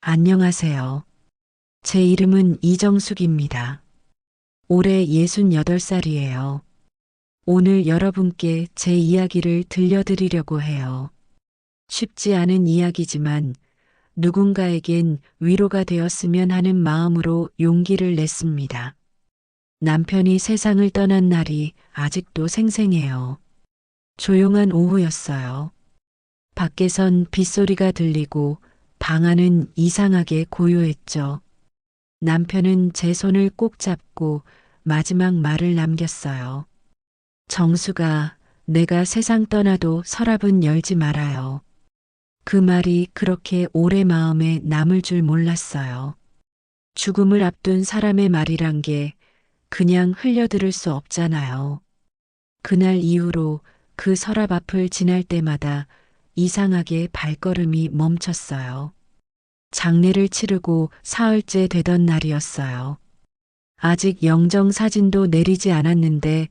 안녕하세요. 제 이름은 이정숙입니다. 올해 68살이에요. 오늘 여러분께 제 이야기를 들려드리려고 해요. 쉽지 않은 이야기지만 누군가에겐 위로가 되었으면 하는 마음으로 용기를 냈습니다. 남편이 세상을 떠난 날이 아직도 생생해요. 조용한 오후였어요. 밖에선 빗소리가 들리고 방 안은 이상하게 고요했죠. 남편은 제 손을 꼭 잡고 마지막 말을 남겼어요. 정수가, 내가 세상 떠나도 서랍은 열지 말아요. 그 말이 그렇게 오래 마음에 남을 줄 몰랐어요. 죽음을 앞둔 사람의 말이란 게 그냥 흘려들을 수 없잖아요. 그날 이후로 그 서랍 앞을 지날 때마다 이상하게 발걸음이 멈췄어요. 장례를 치르고 사흘째 되던 날이었어요. 아직 영정 사진도 내리지 않았는데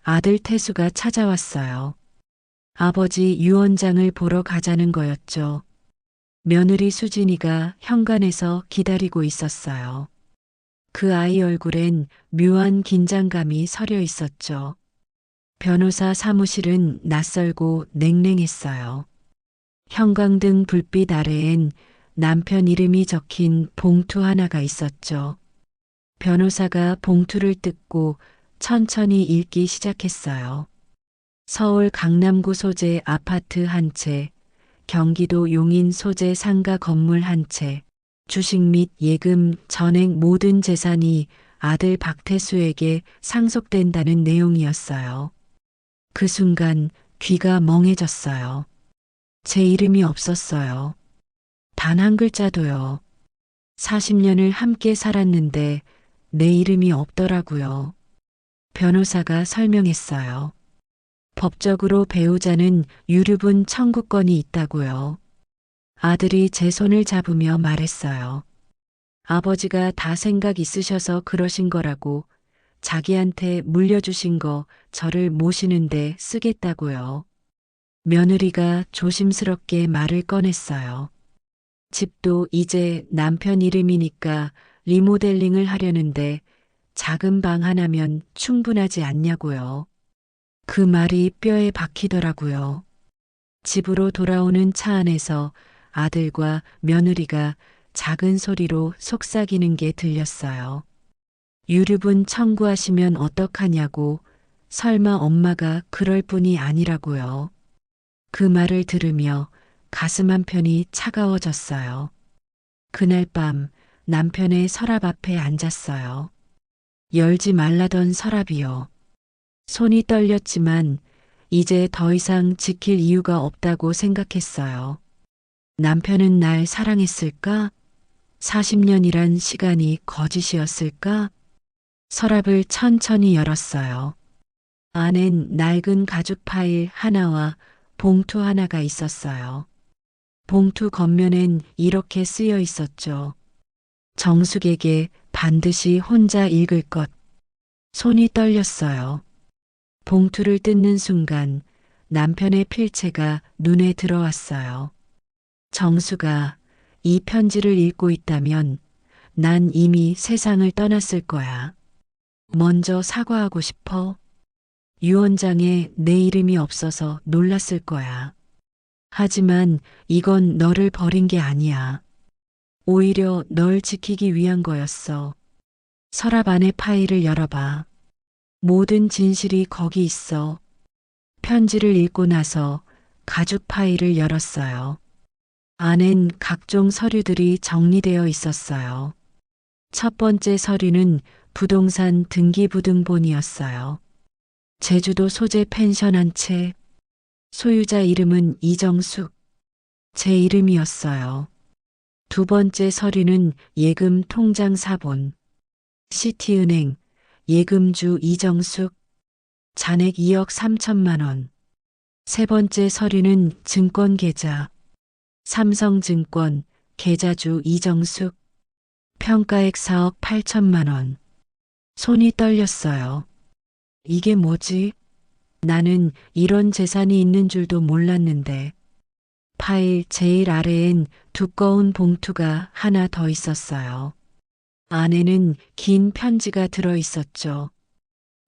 아들 태수가 찾아왔어요. 아버지 유언장을 보러 가자는 거였죠. 며느리 수진이가 현관에서 기다리고 있었어요. 그 아이 얼굴엔 묘한 긴장감이 서려 있었죠. 변호사 사무실은 낯설고 냉랭했어요. 형광등 불빛 아래엔 남편 이름이 적힌 봉투 하나가 있었죠. 변호사가 봉투를 뜯고 천천히 읽기 시작했어요. 서울 강남구 소재 아파트 한 채, 경기도 용인 소재 상가 건물 한 채, 주식 및 예금, 전액 모든 재산이 아들 박태수에게 상속된다는 내용이었어요. 그 순간 귀가 멍해졌어요. 제 이름이 없었어요. 단 한 글자도요. 40년을 함께 살았는데 내 이름이 없더라고요. 변호사가 설명했어요. 법적으로 배우자는 유류분 청구권이 있다고요. 아들이 제 손을 잡으며 말했어요. 아버지가 다 생각 있으셔서 그러신 거라고, 자기한테 물려주신 거 저를 모시는데 쓰겠다고요. 며느리가 조심스럽게 말을 꺼냈어요. 집도 이제 남편 이름이니까 리모델링을 하려는데 작은 방 하나면 충분하지 않냐고요. 그 말이 뼈에 박히더라고요. 집으로 돌아오는 차 안에서 아들과 며느리가 작은 소리로 속삭이는 게 들렸어요. 유류분 청구하시면 어떡하냐고, 설마 엄마가 그럴 뿐이 아니라고요. 그 말을 들으며 가슴 한편이 차가워졌어요. 그날 밤 남편의 서랍 앞에 앉았어요. 열지 말라던 서랍이요. 손이 떨렸지만 이제 더 이상 지킬 이유가 없다고 생각했어요. 남편은 날 사랑했을까? 40년이란 시간이 거짓이었을까? 서랍을 천천히 열었어요. 안엔 낡은 가죽 파일 하나와 봉투 하나가 있었어요. 봉투 겉면엔 이렇게 쓰여 있었죠. 정숙에게 반드시 혼자 읽을 것. 손이 떨렸어요. 봉투를 뜯는 순간 남편의 필체가 눈에 들어왔어요. 정수가 이 편지를 읽고 있다면 난 이미 세상을 떠났을 거야. 먼저 사과하고 싶어. 유언장에 내 이름이 없어서 놀랐을 거야. 하지만 이건 너를 버린 게 아니야. 오히려 널 지키기 위한 거였어. 서랍 안의 파일을 열어봐. 모든 진실이 거기 있어. 편지를 읽고 나서 가죽 파일을 열었어요. 안엔 각종 서류들이 정리되어 있었어요. 첫 번째 서류는 부동산 등기부등본이었어요. 제주도 소재 펜션 한 채, 소유자 이름은 이정숙, 제 이름이었어요. 두 번째 서류는 예금 통장 사본, 시티은행, 예금주 이정숙, 잔액 2억 3천만 원. 세 번째 서류는 증권계좌, 삼성증권, 계좌주 이정숙, 평가액 4억 8천만 원. 손이 떨렸어요. 이게 뭐지? 나는 이런 재산이 있는 줄도 몰랐는데. 파일 제일 아래엔 두꺼운 봉투가 하나 더 있었어요. 안에는 긴 편지가 들어 있었죠.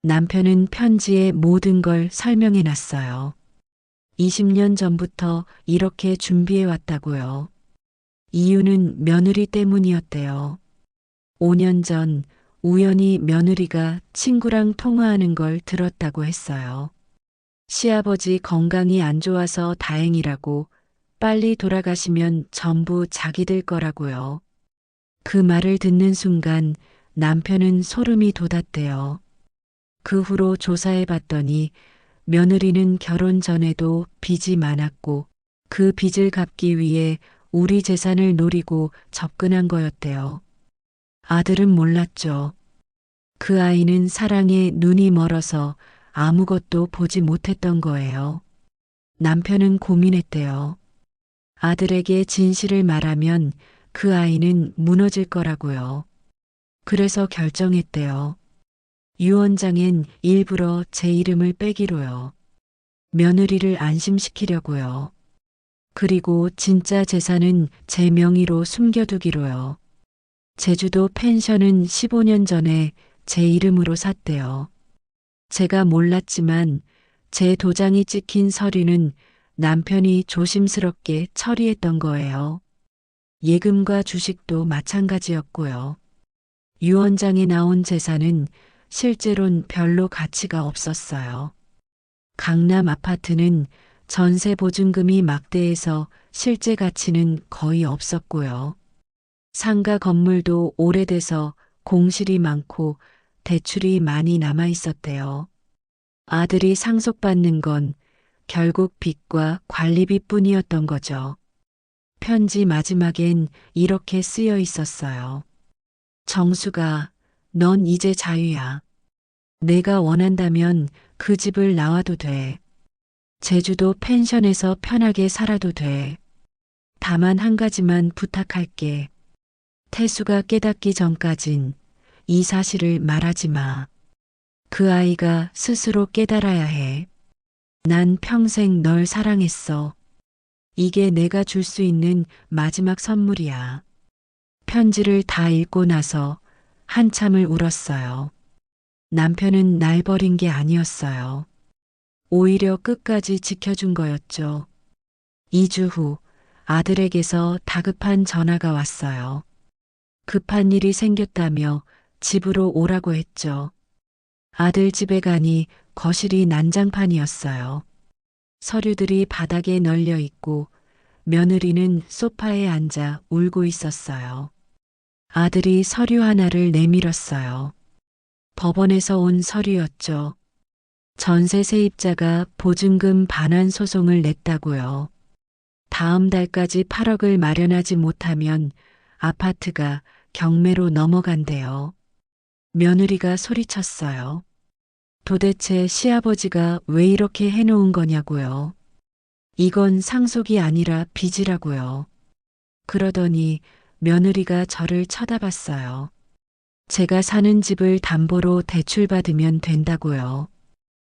남편은 편지에 모든 걸 설명해 놨어요. 20년 전부터 이렇게 준비해 왔다고요. 이유는 며느리 때문이었대요. 5년 전 우연히 며느리가 친구랑 통화하는 걸 들었다고 했어요. 시아버지 건강이 안 좋아서 다행이라고, 빨리 돌아가시면 전부 자기들 거라고요. 그 말을 듣는 순간 남편은 소름이 돋았대요. 그 후로 조사해 봤더니 며느리는 결혼 전에도 빚이 많았고 그 빚을 갚기 위해 우리 재산을 노리고 접근한 거였대요. 아들은 몰랐죠. 그 아이는 사랑에 눈이 멀어서 아무것도 보지 못했던 거예요. 남편은 고민했대요. 아들에게 진실을 말하면 그 아이는 무너질 거라고요. 그래서 결정했대요. 유언장엔 일부러 제 이름을 빼기로요. 며느리를 안심시키려고요. 그리고 진짜 재산은 제 명의로 숨겨두기로요. 제주도 펜션은 15년 전에 제 이름으로 샀대요. 제가 몰랐지만 제 도장이 찍힌 서류는 남편이 조심스럽게 처리했던 거예요. 예금과 주식도 마찬가지였고요. 유언장에 나온 재산은 실제론 별로 가치가 없었어요. 강남 아파트는 전세 보증금이 막대해서 실제 가치는 거의 없었고요. 상가 건물도 오래돼서 공실이 많고 대출이 많이 남아 있었대요. 아들이 상속받는 건 결국 빚과 관리비뿐이었던 거죠. 편지 마지막엔 이렇게 쓰여 있었어요. 정수가, 넌 이제 자유야. 내가 원한다면 그 집을 나와도 돼. 제주도 펜션에서 편하게 살아도 돼. 다만 한 가지만 부탁할게. 태수가 깨닫기 전까진 이 사실을 말하지 마. 그 아이가 스스로 깨달아야 해. 난 평생 널 사랑했어. 이게 내가 줄 수 있는 마지막 선물이야. 편지를 다 읽고 나서 한참을 울었어요. 남편은 날 버린 게 아니었어요. 오히려 끝까지 지켜준 거였죠. 2주 후 아들에게서 다급한 전화가 왔어요. 급한 일이 생겼다며 집으로 오라고 했죠. 아들 집에 가니 거실이 난장판이었어요. 서류들이 바닥에 널려 있고 며느리는 소파에 앉아 울고 있었어요. 아들이 서류 하나를 내밀었어요. 법원에서 온 서류였죠. 전세 세입자가 보증금 반환 소송을 냈다고요. 다음 달까지 8억을 마련하지 못하면 아파트가 경매로 넘어간대요. 며느리가 소리쳤어요. 도대체 시아버지가 왜 이렇게 해놓은 거냐고요. 이건 상속이 아니라 빚이라고요. 그러더니 며느리가 저를 쳐다봤어요. 제가 사는 집을 담보로 대출받으면 된다고요.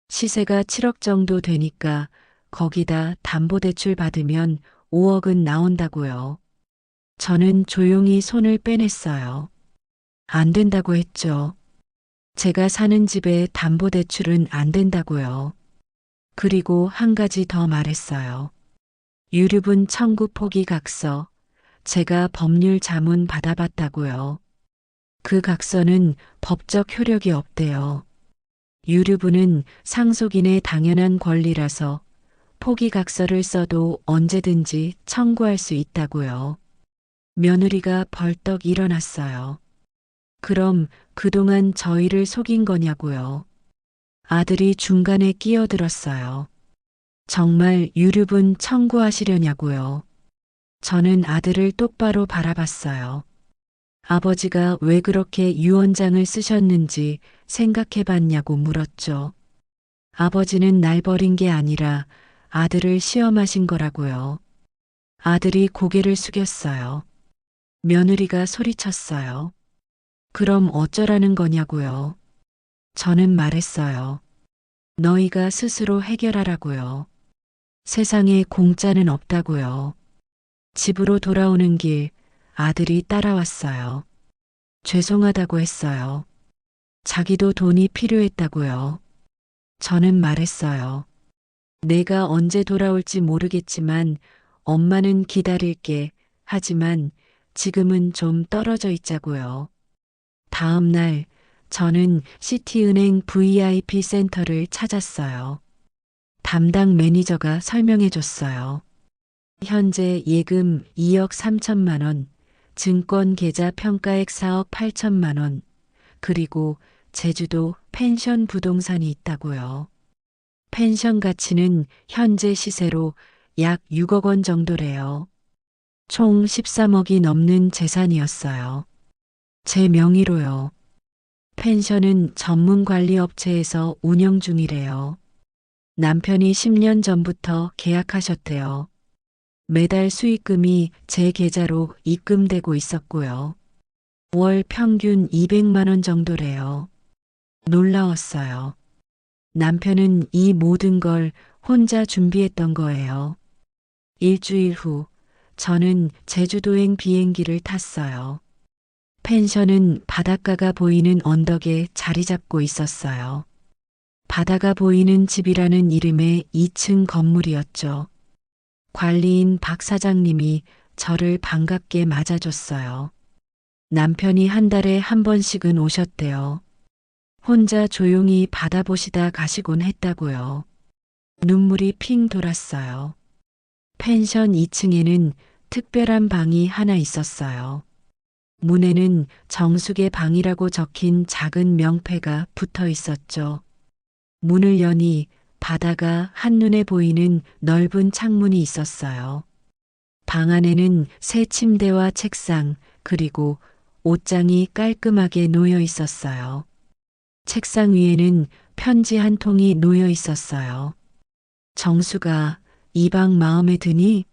시세가 7억 정도 되니까 거기다 담보대출 받으면 5억은 나온다고요. 저는 조용히 손을 빼냈어요. 안 된다고 했죠. 제가 사는 집에 담보대출은 안 된다고요. 그리고 한 가지 더 말했어요. 유류분 청구 포기 각서, 제가 법률 자문 받아봤다고요. 그 각서는 법적 효력이 없대요. 유류분은 상속인의 당연한 권리라서 포기 각서를 써도 언제든지 청구할 수 있다고요. 며느리가 벌떡 일어났어요. 그럼 그동안 저희를 속인 거냐고요. 아들이 중간에 끼어들었어요. 정말 유류분 청구하시려냐고요. 저는 아들을 똑바로 바라봤어요. 아버지가 왜 그렇게 유언장을 쓰셨는지 생각해 봤냐고 물었죠. 아버지는 날 버린 게 아니라 아들을 시험하신 거라고요. 아들이 고개를 숙였어요. 며느리가 소리쳤어요. 그럼 어쩌라는 거냐고요. 저는 말했어요. 너희가 스스로 해결하라고요. 세상에 공짜는 없다고요. 집으로 돌아오는 길 아들이 따라왔어요. 죄송하다고 했어요. 자기도 돈이 필요했다고요. 저는 말했어요. 내가 언제 돌아올지 모르겠지만 엄마는 기다릴게. 하지만 지금은 좀 떨어져 있자고요. 다음 날 저는 시티은행 VIP 센터를 찾았어요. 담당 매니저가 설명해 줬어요. 현재 예금 2억 3천만 원, 증권 계좌 평가액 4억 8천만 원, 그리고 제주도 펜션 부동산이 있다고요. 펜션 가치는 현재 시세로 약 6억 원 정도래요. 총 13억이 넘는 재산이었어요. 제 명의로요. 펜션은 전문 관리 업체에서 운영 중이래요. 남편이 10년 전부터 계약하셨대요. 매달 수익금이 제 계좌로 입금되고 있었고요. 월 평균 200만 원 정도래요. 놀라웠어요. 남편은 이 모든 걸 혼자 준비했던 거예요. 일주일 후 저는 제주도행 비행기를 탔어요. 펜션은 바닷가가 보이는 언덕에 자리 잡고 있었어요. 바다가 보이는 집이라는 이름의 2층 건물이었죠. 관리인 박 사장님이 저를 반갑게 맞아줬어요. 남편이 한 달에 한 번씩은 오셨대요. 혼자 조용히 바다 보시다 가시곤 했다고요. 눈물이 핑 돌았어요. 펜션 2층에는 특별한 방이 하나 있었어요. 문에는 정숙의 방이라고 적힌 작은 명패가 붙어 있었죠. 문을 여니 바다가 한눈에 보이는 넓은 창문이 있었어요. 방 안에는 새 침대와 책상, 그리고 옷장이 깔끔하게 놓여 있었어요. 책상 위에는 편지 한 통이 놓여 있었어요. 정수가 이 방 마음에 드니?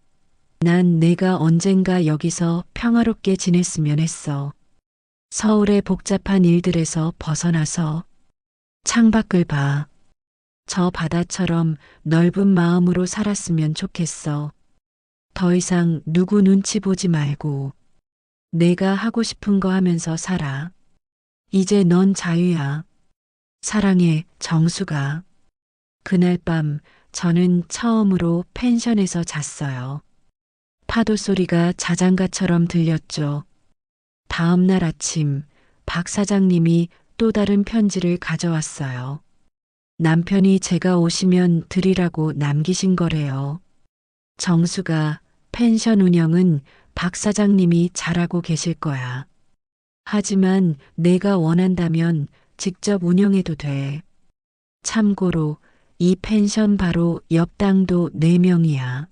난 내가 언젠가 여기서 평화롭게 지냈으면 했어. 서울의 복잡한 일들에서 벗어나서 창밖을 봐. 저 바다처럼 넓은 마음으로 살았으면 좋겠어. 더 이상 누구 눈치 보지 말고 내가 하고 싶은 거 하면서 살아. 이제 넌 자유야. 사랑해, 정수가. 그날 밤 저는 처음으로 펜션에서 잤어요. 파도 소리가 자장가처럼 들렸죠. 다음 날 아침 박 사장님이 또 다른 편지를 가져왔어요. 남편이 제가 오시면 드리라고 남기신 거래요. 정수가 펜션 운영은 박 사장님이 잘하고 계실 거야. 하지만 내가 원한다면 직접 운영해도 돼. 참고로 이 펜션 바로 옆 땅도 4명이야.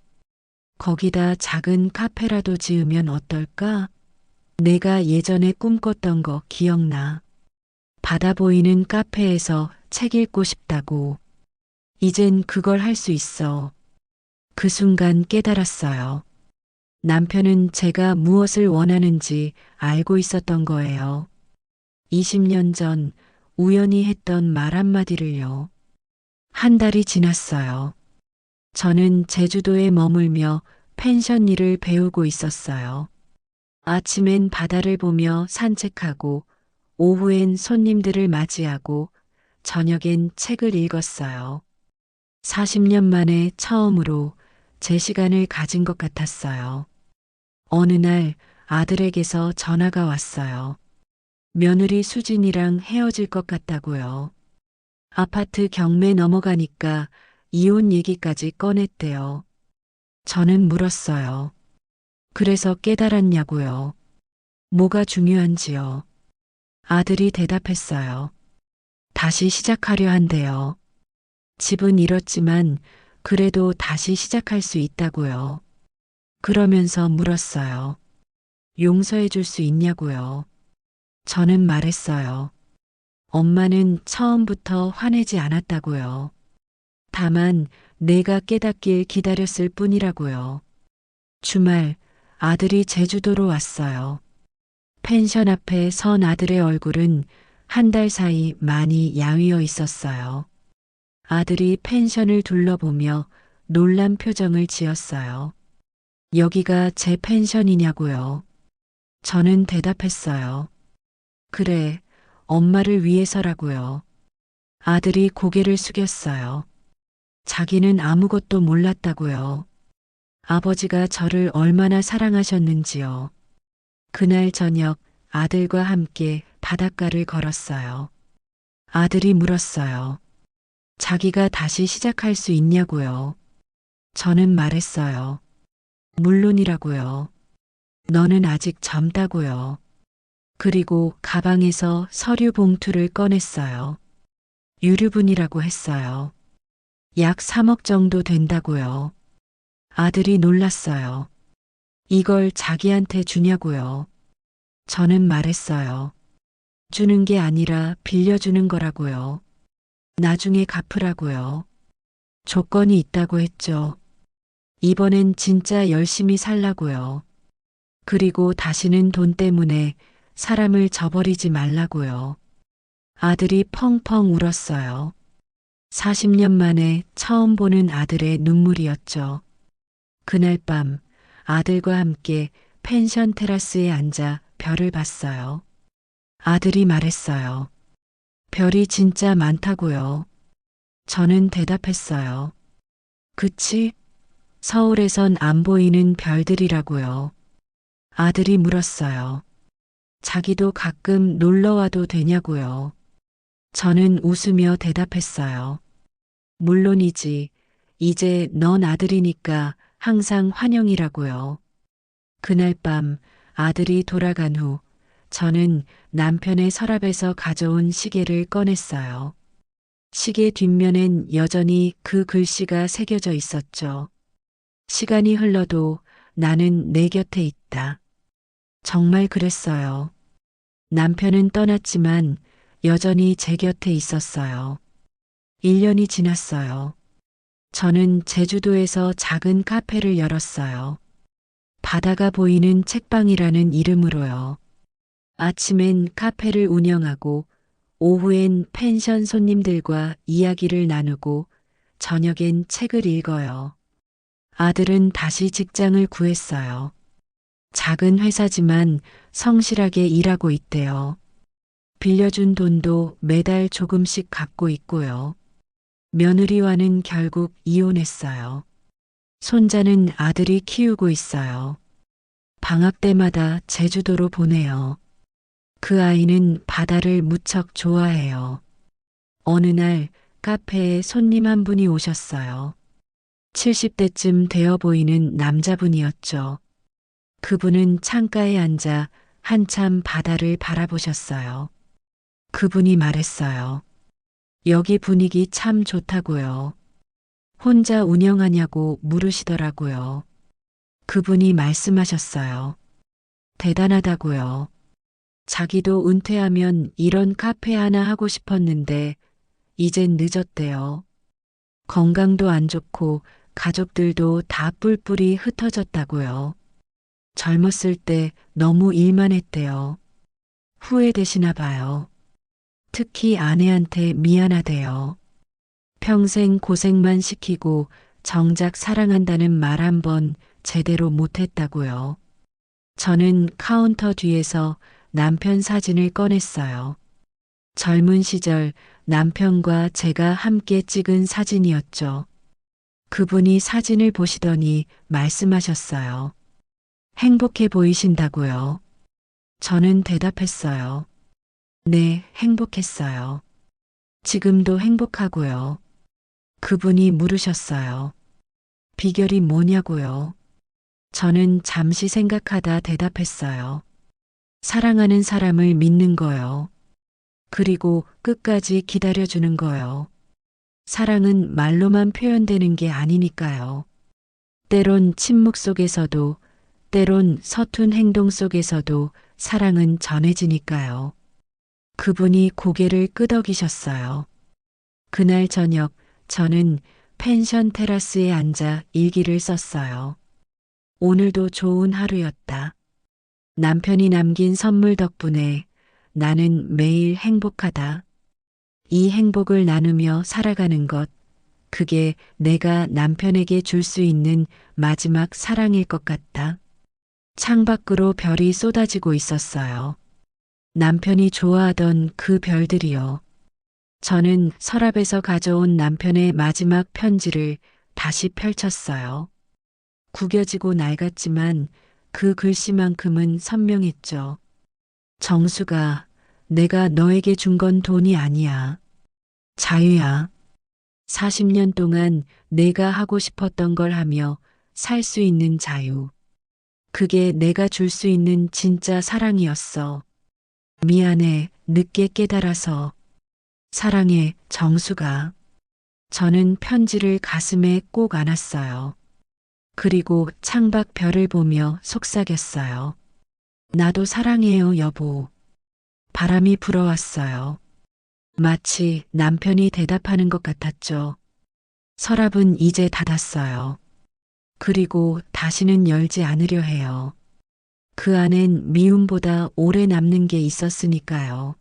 거기다 작은 카페라도 지으면 어떨까? 내가 예전에 꿈꿨던 거 기억나. 바다 보이는 카페에서 책 읽고 싶다고. 이젠 그걸 할 수 있어. 그 순간 깨달았어요. 남편은 제가 무엇을 원하는지 알고 있었던 거예요. 20년 전 우연히 했던 말 한마디를요. 한 달이 지났어요. 저는 제주도에 머물며 펜션 일을 배우고 있었어요. 아침엔 바다를 보며 산책하고 오후엔 손님들을 맞이하고 저녁엔 책을 읽었어요. 40년 만에 처음으로 제 시간을 가진 것 같았어요. 어느 날 아들에게서 전화가 왔어요. 며느리 수진이랑 헤어질 것 같다고요. 아파트 경매 넘어가니까 이혼 얘기까지 꺼냈대요. 저는 물었어요. 그래서 깨달았냐고요. 뭐가 중요한지요. 아들이 대답했어요. 다시 시작하려 한대요. 집은 잃었지만 그래도 다시 시작할 수 있다고요. 그러면서 물었어요. 용서해 줄 수 있냐고요. 저는 말했어요. 엄마는 처음부터 화내지 않았다고요. 다만 내가 깨닫길 기다렸을 뿐이라고요. 주말 아들이 제주도로 왔어요. 펜션 앞에 선 아들의 얼굴은 한 달 사이 많이 야위어 있었어요. 아들이 펜션을 둘러보며 놀란 표정을 지었어요. 여기가 제 펜션이냐고요. 저는 대답했어요. 그래, 엄마를 위해서라고요. 아들이 고개를 숙였어요. 자기는 아무것도 몰랐다고요. 아버지가 저를 얼마나 사랑하셨는지요. 그날 저녁 아들과 함께 바닷가를 걸었어요. 아들이 물었어요. 자기가 다시 시작할 수 있냐고요. 저는 말했어요. 물론이라고요. 너는 아직 젊다고요. 그리고 가방에서 서류 봉투를 꺼냈어요. 유류분이라고 했어요. 약 3억 정도 된다고요. 아들이 놀랐어요. 이걸 자기한테 주냐고요. 저는 말했어요. 주는 게 아니라 빌려주는 거라고요. 나중에 갚으라고요. 조건이 있다고 했죠. 이번엔 진짜 열심히 살라고요. 그리고 다시는 돈 때문에 사람을 저버리지 말라고요. 아들이 펑펑 울었어요. 40년 만에 처음 보는 아들의 눈물이었죠. 그날 밤 아들과 함께 펜션 테라스에 앉아 별을 봤어요. 아들이 말했어요. 별이 진짜 많다고요. 저는 대답했어요. 그치? 서울에선 안 보이는 별들이라고요. 아들이 물었어요. 자기도 가끔 놀러 와도 되냐고요. 저는 웃으며 대답했어요. 물론이지. 이제 넌 아들이니까 항상 환영이라고요. 그날 밤 아들이 돌아간 후 저는 남편의 서랍에서 가져온 시계를 꺼냈어요. 시계 뒷면엔 여전히 그 글씨가 새겨져 있었죠. 시간이 흘러도 나는 내 곁에 있다. 정말 그랬어요. 남편은 떠났지만 여전히 제 곁에 있었어요. 1년이 지났어요. 저는 제주도에서 작은 카페를 열었어요. 바다가 보이는 책방이라는 이름으로요. 아침엔 카페를 운영하고 오후엔 펜션 손님들과 이야기를 나누고 저녁엔 책을 읽어요. 아들은 다시 직장을 구했어요. 작은 회사지만 성실하게 일하고 있대요. 빌려준 돈도 매달 조금씩 갚고 있고요. 며느리와는 결국 이혼했어요. 손자는 아들이 키우고 있어요. 방학 때마다 제주도로 보내요. 그 아이는 바다를 무척 좋아해요. 어느 날 카페에 손님 한 분이 오셨어요. 70대쯤 되어 보이는 남자분이었죠. 그분은 창가에 앉아 한참 바다를 바라보셨어요. 그분이 말했어요. 여기 분위기 참 좋다고요. 혼자 운영하냐고 물으시더라고요. 그분이 말씀하셨어요. 대단하다고요. 자기도 은퇴하면 이런 카페 하나 하고 싶었는데 이젠 늦었대요. 건강도 안 좋고 가족들도 다 뿔뿔이 흩어졌다고요. 젊었을 때 너무 일만 했대요. 후회되시나 봐요. 특히 아내한테 미안하대요. 평생 고생만 시키고 정작 사랑한다는 말 한 번 제대로 못했다고요. 저는 카운터 뒤에서 남편 사진을 꺼냈어요. 젊은 시절 남편과 제가 함께 찍은 사진이었죠. 그분이 사진을 보시더니 말씀하셨어요. 행복해 보이신다고요. 저는 대답했어요. 네, 행복했어요. 지금도 행복하고요. 그분이 물으셨어요. 비결이 뭐냐고요. 저는 잠시 생각하다 대답했어요. 사랑하는 사람을 믿는 거요. 그리고 끝까지 기다려주는 거요. 사랑은 말로만 표현되는 게 아니니까요. 때론 침묵 속에서도, 때론 서툰 행동 속에서도 사랑은 전해지니까요. 그분이 고개를 끄덕이셨어요. 그날 저녁 저는 펜션 테라스에 앉아 일기를 썼어요. 오늘도 좋은 하루였다. 남편이 남긴 선물 덕분에 나는 매일 행복하다. 이 행복을 나누며 살아가는 것, 그게 내가 남편에게 줄 수 있는 마지막 사랑일 것 같다. 창밖으로 별이 쏟아지고 있었어요. 남편이 좋아하던 그 별들이요. 저는 서랍에서 가져온 남편의 마지막 편지를 다시 펼쳤어요. 구겨지고 낡았지만 그 글씨만큼은 선명했죠. 정수가, 내가 너에게 준 건 돈이 아니야. 자유야. 40년 동안 내가 하고 싶었던 걸 하며 살 수 있는 자유. 그게 내가 줄 수 있는 진짜 사랑이었어. 미안해, 늦게 깨달아서. 사랑해, 정수가. 저는 편지를 가슴에 꼭 안았어요. 그리고 창밖 별을 보며 속삭였어요. 나도 사랑해요, 여보. 바람이 불어왔어요. 마치 남편이 대답하는 것 같았죠. 서랍은 이제 닫았어요. 그리고 다시는 열지 않으려 해요. 그 안엔 미움보다 오래 남는 게 있었으니까요.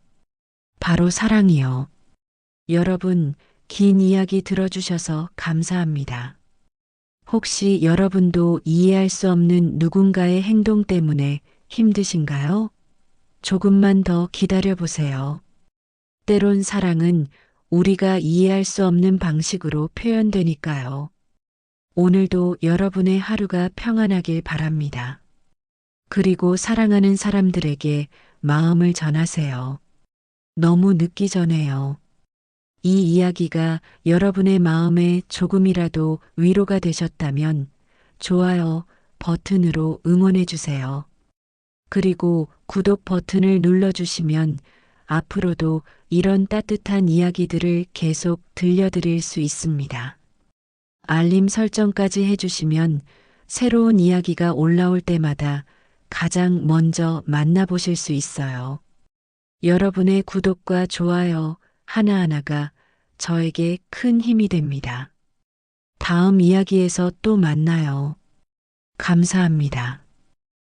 바로 사랑이요. 여러분, 긴 이야기 들어주셔서 감사합니다. 혹시 여러분도 이해할 수 없는 누군가의 행동 때문에 힘드신가요? 조금만 더 기다려 보세요. 때론 사랑은 우리가 이해할 수 없는 방식으로 표현되니까요. 오늘도 여러분의 하루가 평안하길 바랍니다. 그리고 사랑하는 사람들에게 마음을 전하세요. 너무 늦기 전에요. 이 이야기가 여러분의 마음에 조금이라도 위로가 되셨다면 좋아요 버튼으로 응원해 주세요. 그리고 구독 버튼을 눌러주시면 앞으로도 이런 따뜻한 이야기들을 계속 들려드릴 수 있습니다. 알림 설정까지 해주시면 새로운 이야기가 올라올 때마다 가장 먼저 만나보실 수 있어요. 여러분의 구독과 좋아요 하나하나가 저에게 큰 힘이 됩니다. 다음 이야기에서 또 만나요. 감사합니다.